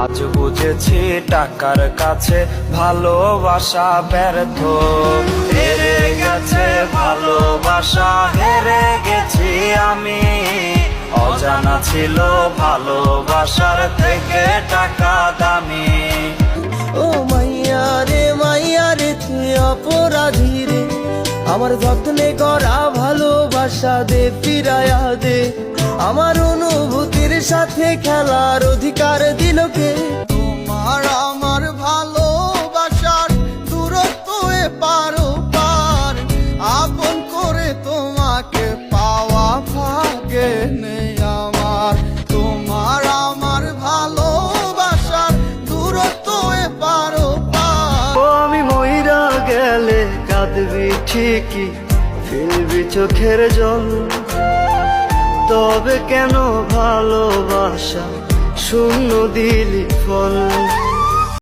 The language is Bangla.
আজ বুঝেছি টাকার কাছে ভালোবাসা ব্যর্থ। হেরে গেছে ভালোবাসা, হেরে গেছি আমি। অজানা ছিল ভালোবাসার থেকে টাকা দামি। ও মাইয়া রে তুই অপরাধী রে, আমার যত্নে করা ভালোবাসা দে ফিরায়া দে। আমার অনুভূতির সাথে খেলার অধিকার দিল কে? তোমার আমার ভালোবাসার দূরত্ব পারো পার, আপন করে তোমাকে পাওয়া ভাগে নেই আমার। তোমার আমার ভালোবাসার দূরত্ব পারো পার। ও আমি মইরা গেলে কাঁদবি ঠিকই, ফেলবি চোখের জল, তবে কেন ভালোবাসা শূন্য দিলি ফল?